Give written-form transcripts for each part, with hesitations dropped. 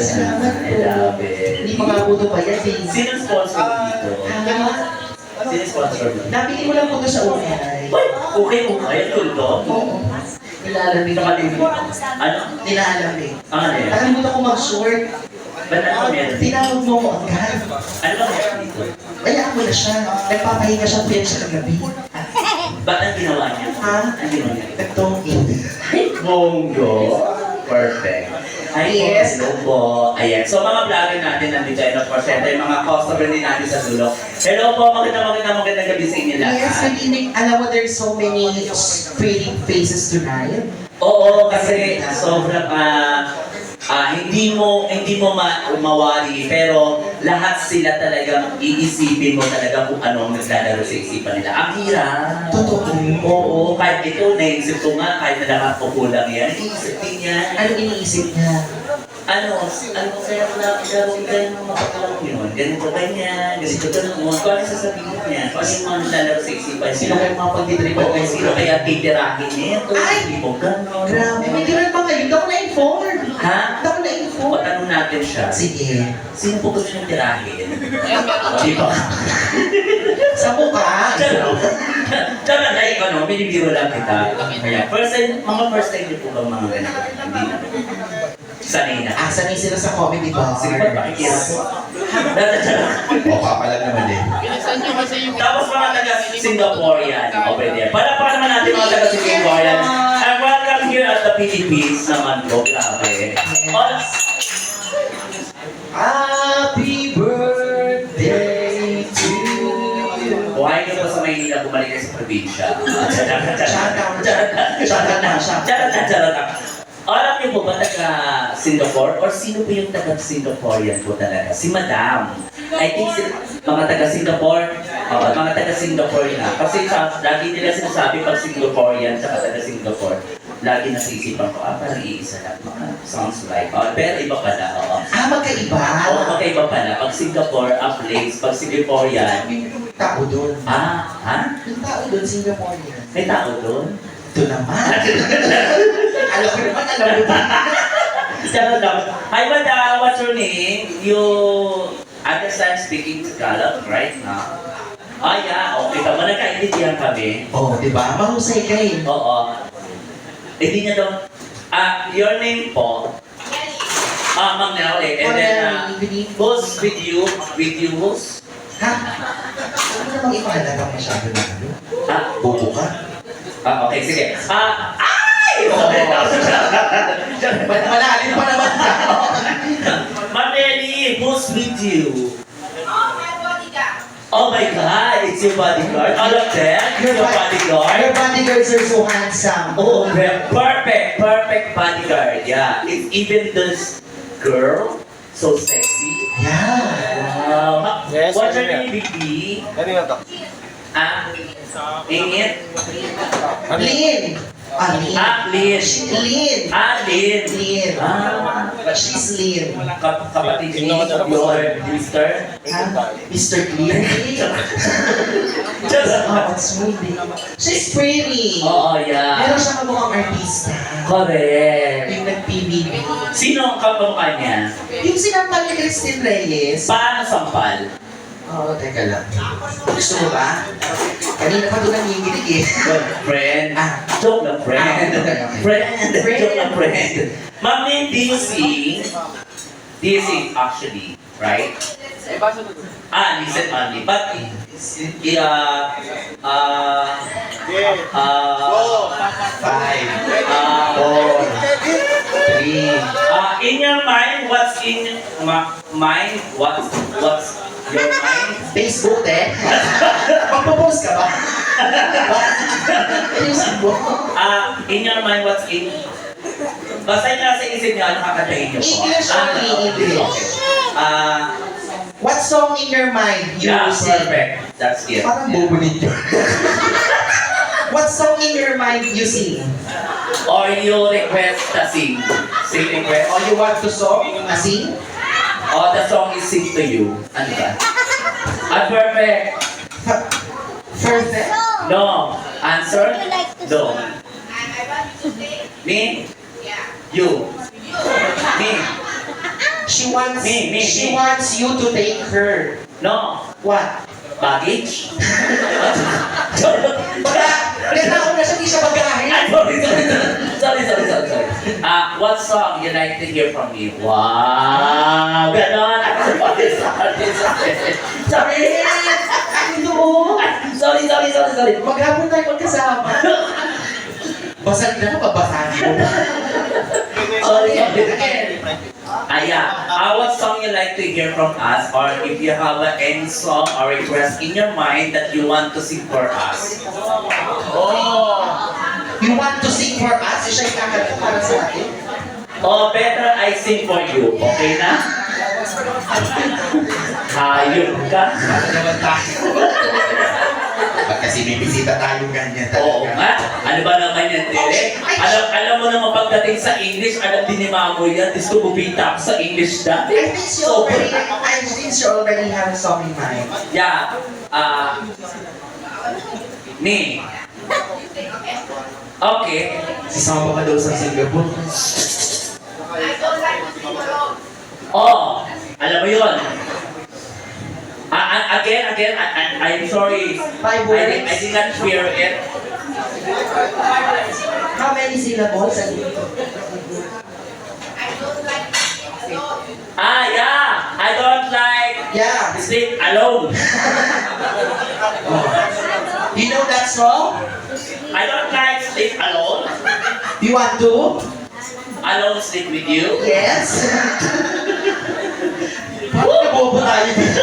Salamat I love it. Hindi makabuto pa yan. Sino sponsor mo dito? Sino sponsor mo? Nabili mo lang po ito sa ukay. Okay mo kayo, tulto? Oo. Nilalamig Sa katin mo. Ano? Nilalamig. Ano yan? Nakalimutan ko mag-short. Ba't ano meron? Tinawag mo ko agad. Ano ba meron dito? Kaya mo na siya. Nagpapahinga siya tuyan sa kagabi. Ba't ang ginawa niya? Ha? Ang ginawa niya? Nagtongking. Ay, Bongo. Perfect. Ay, Yes. hello po. Ayan. So, mga vlogger natin nandito, and of course, ito yung mga customer din natin sa dulo. Hello po, magandang gabi sa inyo lahat. Yes, good evening. Alam mo, there's so many pretty faces tonight. Oo, kasi sobrang hindi mo mawari, pero lahat sila talagang iisipin mo talaga kung ano ang naglalaro sa isipan nila. Ang hirap. Totoo. Oo, kahit ito, naisip ko nga, kahit na nakakakulang yan, iisip din yan. Ano iniisip niya? Ano kaya gagawin kayo ng makakalong yun? Ganito ganyan, ganito ganun. Kung ano sasabihin niya, kung ano yung mga naglalaro sa isipan Sino niya. kayo mga pagtitripan Oo, kayo? sino kaya titirahin niya? Ay! Hindi mo gano'n. Grabe, may ganun pa ngayon. Hindi ako na-inform. Ha? Hindi ako na-inform. O, tanong natin siya. Sige. Sino po gusto niyong tirahin? Di ba? Sa mukha. Tsaka na, ano, binibiro lang kita. Kaya, mga first time niyo po ba mga ganito? Hindi na. Sanay na. Sanay sila sa comedy bar. Sige pa, pakikira po. O, papalag naman din. Tapos mga taga-Singaporean. O, pwede yan. Palapakan naman natin mga taga-Singaporean. And welcome here at the Philippines naman po. Grabe. Happy birthday to you. Buhay niyo po sa Maynila, bumalik kayo sa probinsya. Charot. Alam niyo po ba taga-Singapore? Or sino po yung taga-Singaporean po talaga? Si Madam. I think mga taga-Singapore, mga taga-Singapore na. Kasi lagi nila sinasabi pag Singaporean at taga-Singapore, lagi nasisipan ko, parang iisa lang. Sounds like, pero iba pala, oo. Magkaiba? Oo, magkaiba pala. Pag Singapore, ang place. Pag Singaporean, Tao doon. ha? Yung tao doon, Singaporean. May tao doon? Ito naman. Alam ko naman, alam mo ba? Charot lang. Hi, Madam. What's your name? You understand speaking Tagalog right now? Yeah. Okay. Tama, nagkaintindihan kami. Di ba? Mahusay ka eh. Oo. Hindi niya daw. Your name po? Ma'am Nelly. And then, who's with you? With you, who's? Ha? Ano namang ipahalaga masyado na ano? Bobo ka? Okay, sige. Ay! Malalim pa naman ka. Ma'am Nelly, who's with you? Oh, my bodyguard. Oh my God, it's your bodyguard. All of them? Your bodyguard? Your bodyguards are so handsome. Oh, perfect bodyguard. Yeah, it's even this girl, so sexy. Yeah. Wow. Yes, What's your yeah. name, Bibi? Ano nga to? Ingit? Lynn. Lynn. Lynn. Lynn. Lynn. Lynn. She's Lynn. Kapatid ni your sister? Mr. Clear. Smoothie. She's pretty. Oo, yeah. Meron siya kamukhang artista. Correct. Yung nag-PBB. Sino ang kamukha niya? Yung sinampal ni Christine Reyes. Paano sampal? Teka lang. Gusto mo ba? Kanina pa doon nanginginig eh. Friend. Joke lang, friend. Okay. Joke lang, friend. Ma'am, do you sing? Do you sing actually, right? Listen only. But, Five. Four. Three. in your mind, what's in mind? What's your mind? Facebook eh. Magpo-post ka ba? Facebook. In your mind, what's in... Basta yung nasa isip niyo, ano kakantahin niyo po? English only, English. Okay. What song in your mind you Yeah, sing? perfect. That's it. Parang bobo ninyo. What song in your mind you sing? Or you request to sing. Sing request. Or you want to song? Sing? Or the song is sing to you. Ano ba? Perfect. Perfect. No. Answer? No. I want to say, Me? yeah. You. Me. She wants Me. she wants you to take her. No. What? Baggage? Baka, nagkataon na siya, di siya bagahe. Ay, sorry. What song you like to hear from me? Wow! Ganon! Sorry! Ito, Sorry. maghapon tayo magkasama. Basag na, pagbasagin mo. Sorry. What song you like to hear from us, or if you have any song or request in your mind that you want to sing for us? You want to sing for us? Siya yung kakanta para sa atin? Oh, better I sing for you. Okay na? Hayop ka. Ano naman tayo? Ba't kasi may bisita tayo ganyan Oo talaga? nga. Ano ba naman yan, Tere? Alam mo naman pagdating sa English, alam din ni Mamo yan. Gusto bumita ako sa English dati. I think she already have a song in mind. Yeah. Me. Okay. Sisama ka daw sa Singapore. I don't like to sing alone. Oh, alam mo yun. Again, I'm sorry. Five words. I did not hear it. How many syllables? I don't like to sing alone. Yeah. I don't like Yeah. sleep alone. You know that song? I don't like sleep alone. You want to? Alone sleep with you. Yes. Parang nabobo tayo dito.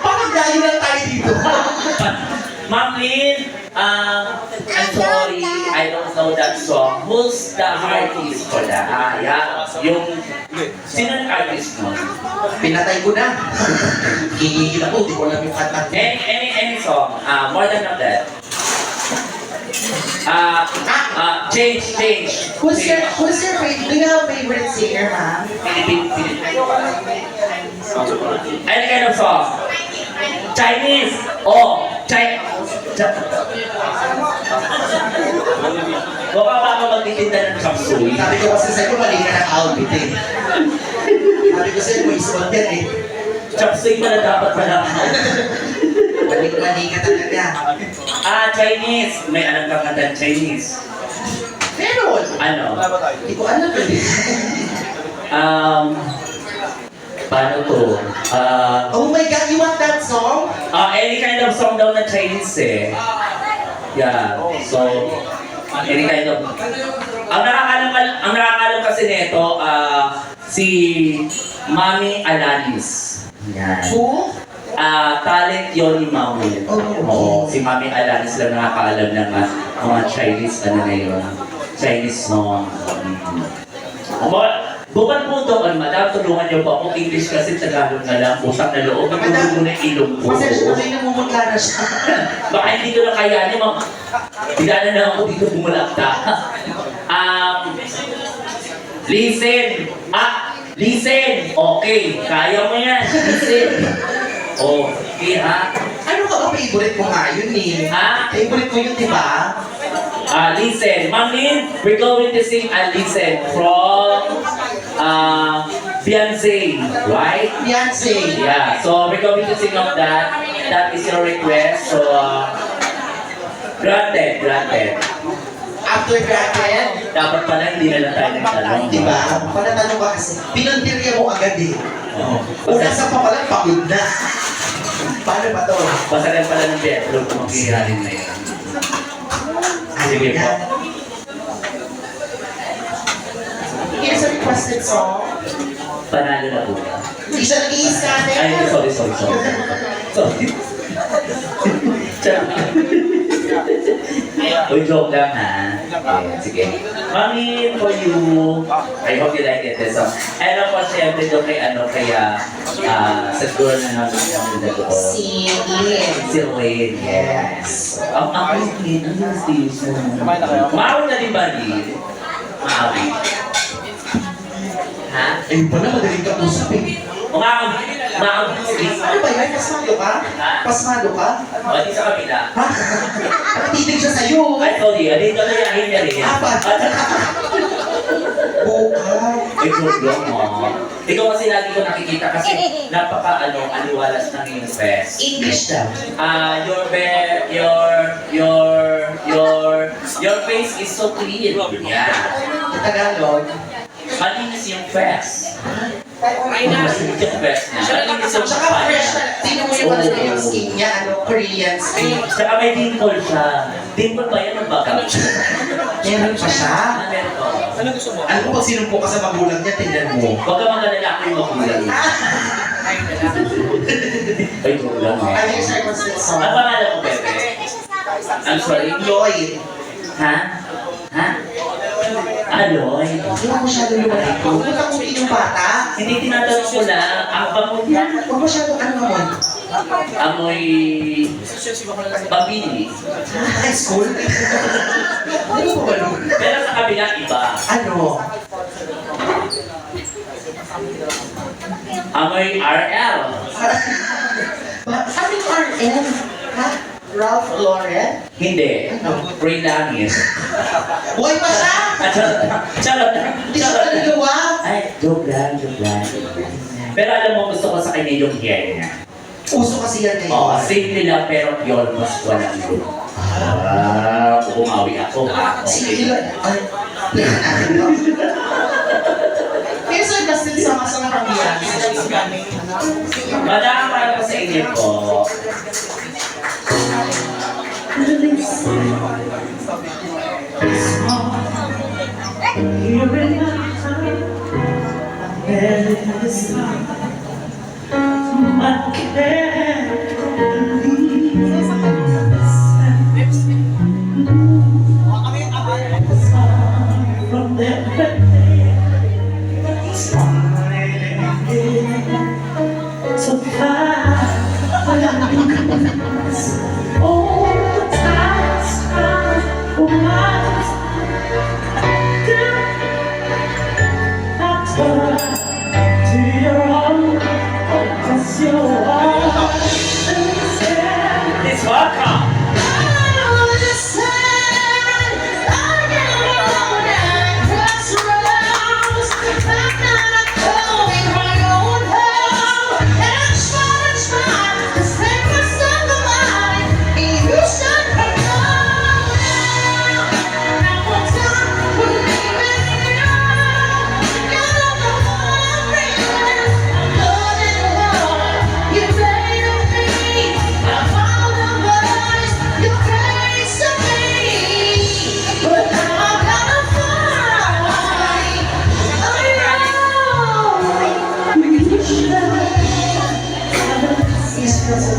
Parang dayo lang tayo dito. Ma'am Lynn, I'm sorry, I don't know that song. Who's the artist for that? Yeah. Sino yung artist mo? Pinatay ko na. Gigigil ako, di ko alam yung kanta. Any song, more than of that. Change. Who's your favorite? Do you have a favorite singer, ma'am? Philippine. Any kind of song? Chinese. Oh, Baka ba ako magtitinda ng kapsuy? Sabi ko kasi sa'yo, mali ka ng outfit eh. Sabi ko sa'yo, may isuot yan eh. Chopstick na dapat pala. Mali ka talaga. Chinese. May alam kang kanta Chinese. Meron. Ano? Hindi ko alam eh. Paano to? Oh my God, you want that song? Any kind of song daw na Chinese eh. Yeah, so, any kind of... Ang nakakalam kasi nito, si Mami Alanis. Yan. Who? Talent yun ni Mami. Oh, Oo, si Mami Alanis lang nakakaalam ng mga Chinese, Chinese song. Bukod po doon, madam, tulungan niyo po ako. English kasi Tagalog na lang, utang na loob. Natulog mo na yung ilong ko. Pasensya na kayo, namumutla na siya. Baka hindi ko na kayanin, bigla na lang ako dito bumulakta. Listen. Listen. Okay, kaya mo yan. Listen. Okay, ha? Ano ka ba favorite mo nga yun eh? Ha? Favorite mo yun, di ba? Listen. Ma'am Lynn, we're going to sing Listen from Beyonce, right? Beyonce. Yeah, so we're going to sing of that. That is your request. So, granted. After bracket, Dapat pala hindi na lang tayo nagtanong. di ba? Panatanong ka kasi, pinuntirya mo agad eh. Oo. Una sa papalan, pagod na. Paano ba to? Basagan pala ng bedroom kung magkikarin na yun. Sige po. Here's a requested song. Panalo na po. Hindi siya nag-i-scatter. Ay, sorry. Sorry. Uy, joke lang ha. Okay, sige. Mami, for you. I hope you like it. So, ano po, syempre doon sa girl na namin yung ko. Si Lynn. Si Rain, yes. Ang Lynn, ano yung stage mo? Maawi na din ba, Lynn? Maawi. Ha? Ayun pala, madaling ka usap eh. Maawi. Ano ba yan? Pasmado ka? Pasmado ka? O, di sa kabila. Ha? Natitig siya sa'yo. Ay, sorry. Dito na yahin niya rin. Apa? Bukay. Ay, joke lang mo. Ikaw kasi lagi ko nakikita kasi aliwalas ng iyong face. English daw. Your face is so clean. Yeah. Tagalog. Malinis yung face. Malinis yung face na. Malinis yung Tsaka fresh na. Tingnan mo yung yung skin niya, Korean skin. Tsaka may dimple siya. Dimple ba yan o baka? Meron pa siya. Meron ko. Alam mo, pag sinumpo ka sa magulang niya, tingnan mo. Huwag ka mag-alala ako yung magulang. Ay, joke lang eh. Ano yung circumstance song? Ang pangalan mo, Bebe? I'm sorry. Lloyd. Ha? Ha? Aloy? Hindi mo masyado lumalik ko. Huwag kang muti yung bata. Hindi tinatanong ko lang. Ang bango niya. Huwag masyado ano naman. Amoy... Pabili. High school? Ano mo ba nun? Pero sa kabila, iba. Ano? Amoy RL. Sabi ko RM? Ha? Ralph Lauren? Hindi. Pray langit. Buhay pa siya! Charot. Hindi siya kaluluwa! Ay, joke lang. Pero alam mo, gusto ko sa kanya yung hair niya. Uso kasi yan ngayon. Oo, simple lang pero pure mas walang look. Bumawi ako. Sige, Lloyd. Ay, kaya sa Dustin sama-sama kami yan. Madami para po sa inyo po. So far, all the times I was to your own, cause you're all it's welcome.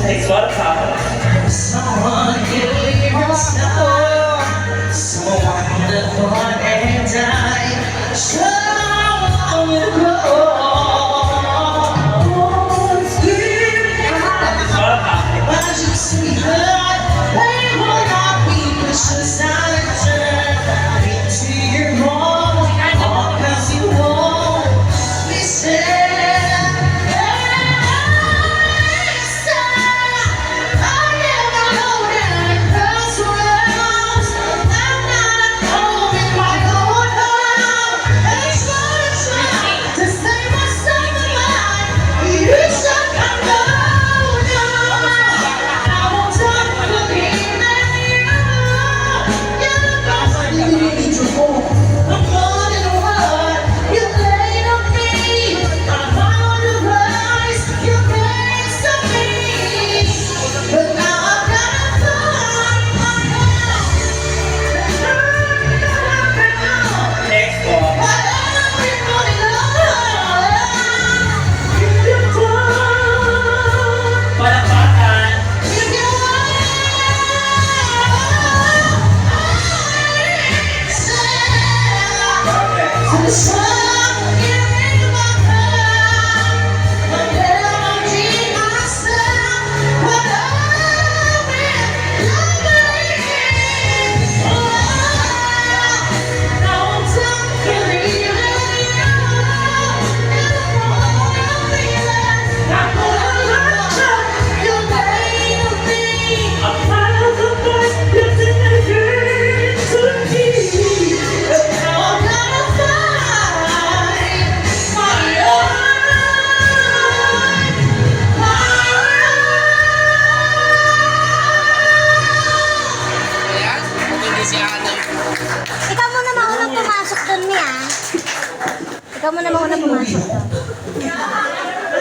It's welcome. Someone give your star, someone that want and die, someone will grow. It's welcome. But you see that they will not be precious and turn into your home, all cause you won't listen.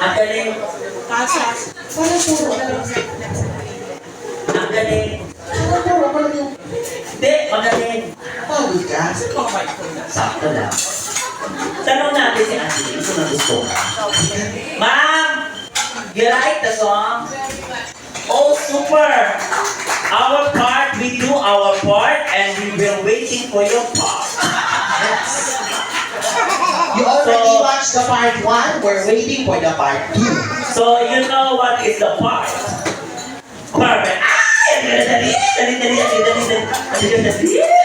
Ang galing. Parang puro na lang. Ang galing. Parang puro ka lang yung Hindi, magaling. pagod ka. Sakto lang. Tanong natin si Angeline kung nagusto ka. Ma'am! You like the song? Oh, super! Our part, we do our part, and we will waiting for your part. You already So- watched the part 1, we're waiting for the part 2. So, you know what is the part? Perfect. Ay! Dali.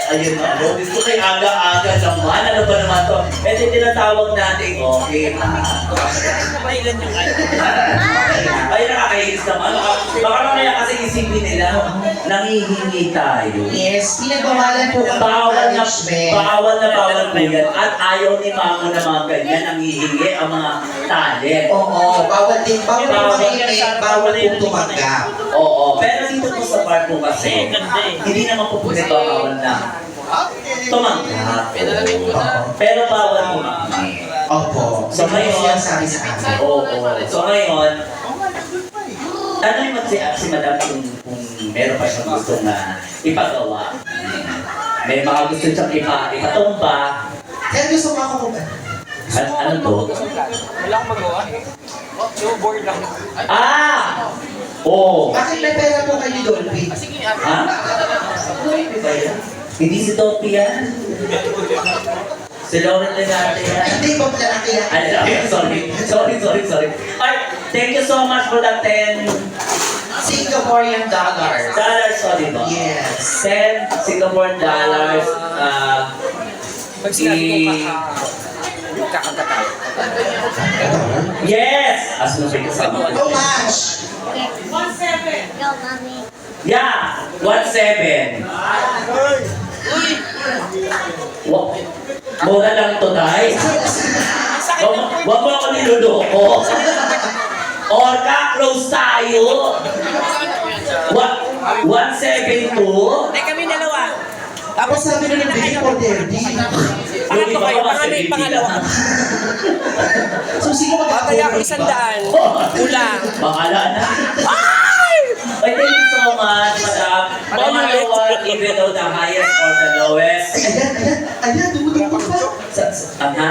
Ayun na, no? Gusto ko yung aga-aga naman. Ano ba naman to? Ito yung tinatawag natin, okay. Ay, nakakainis naman. Baka mamaya kasi isipin nila, nangihingi tayo. Yes, pinagbawalan po ang Bawal na bawal po yan. At ayaw ni Mamo na mga ganyan, nangihingi ang mga talent. Oo, bawal din. Bawal po makinig, bawal po tumanggap. Oo, pero dito po sa part po kasi, hindi naman po ito bawal na tumanggap. Pero bawal po makinig. Opo. So, ngayon- yan sabi sa akin. Oo. So ngayon, tanong mo si Madam kung meron pa siyang gusto na ipagawa. May mga gusto siyang ipatumba. Kaya gusto mo ako kung Ano to? Wala akong magawa eh. So, bored lang. Ah! Oo. Bakit may pera po kayo ni Dolphy? Sige, Ha? Hindi si Topi yan. Si Lauren Legate yan. Hindi ba lalaki yan? Sorry. Alright, thank you so much for that $10. Singaporean dollars. Sorry ba? Yes. 10 Singapore dollars. Pag sinabi ko kakanta tayo. Yes! As no kasama. How much? Go, mommy. Yeah! 1.7. Mura lang to, guys. Huwag mo ako niluloko. Or ka-close tayo. 1.72. Hindi kami dalawa. Tapos sabi na ng bigay for 30. Pangatlo kayo, pangalawa. So sino Patay ako 100. Kulang. Bahala na. Ay, thank you so much, madam. No matter what, even though the highest or the lowest. Ayan, dumudugtog pa. Ha?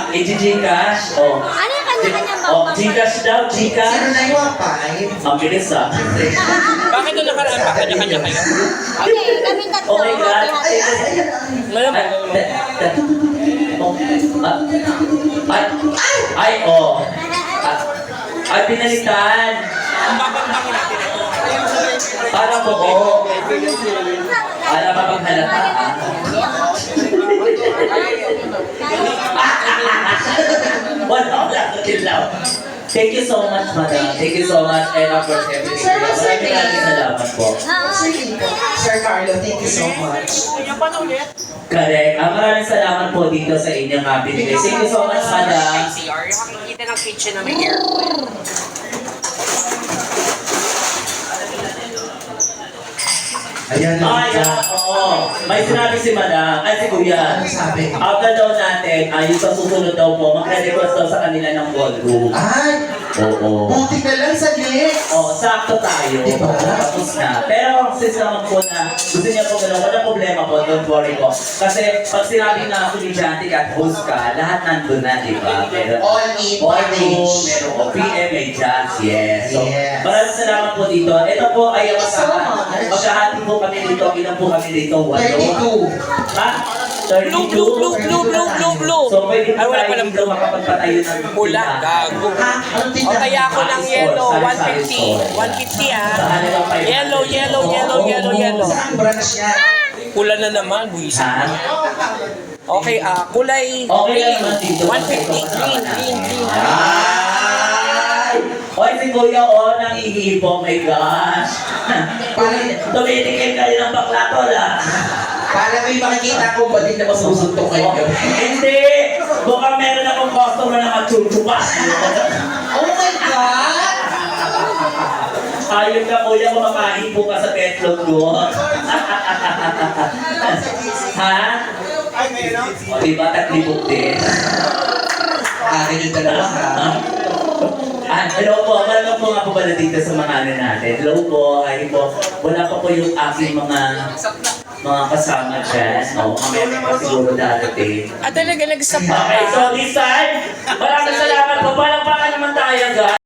Gcash? Oh. Ano yung kanya-kanyang Oh, bangkang? Gcash daw, Sino Gcash. na yung wapay? Ang bilis ah. Bakit nung nakaraan pa kanya-kanya kayo? Okay, kami tatlo. Oh my God. Hati-hati. Ngayon ba? Ay, oh. Ay, pinalitan. Babangbakin natin ito. Parang buo. Para mapaghalata. Wala kilaw. Thank you so much, madam. Thank you so much, and of course, everything. Maraming salamat po. Sir Carlo, thank you so much. Kaya pa na ulit? Correct. Maraming salamat po dito sa inyong binigay. Thank you so much, madam. CR, yung makikita ng kitchen na may aircon. Ayan na. Oo. May sinabi si madam, ay si kuya. Ano sabi? After daw natin, yung sa susunod daw po, magre-request daw sa kanila ng ballroom. Ay, Oo. buti na lang sa next. Oo, sakto tayo. Diba? Tapos na. Pero since naman po na gusto niya po gano'n, walang problema po, don't worry po. Kasi pag sinabi na kulidyante ka at host ka, lahat nandun na, di ba? Pero All in ballroom, package. meron po PM, may jazz, yes. So, Yes. maraming salamat po dito. Ito po ay Thank you so much. magkahati po kami dito, ilan po kami dito? 32. Ha? 32? Blue. So, pwede po Ay, wala tayo palang dito blue. makapagpatayo ng Pula, gago. Ha? Anong O tindahan? kaya ako ng yellow, 150. 150 ah. Yellow. Saan branch yan? Pula na naman, buwis. Ha? Okay, kulay Okay lang green. naman dito. 150. Green. Ay! Oy, si Kuya O, nangihipo, my gosh. Tumitikin kayo ng baklatol, ah. Para may makikita kung ba din na masusuntok kayo. Hindi! Mukhang meron akong customer na magchuchupa. Oh my God! Ayun ka, Kuya, kumakahipo ka sa petlog mo. Ha? O, diba, taglibok din? akin yung dalawa ha. Hello po, marami po nga po pala dito sa mga ano natin. Hello po, hi po. Wala pa po yung aking mga kasama dyan. No, mamaya pa siguro darating. At talaga nag-stop Okay, so this time, maraming salamat po. Palakpakan naman tayo, guys.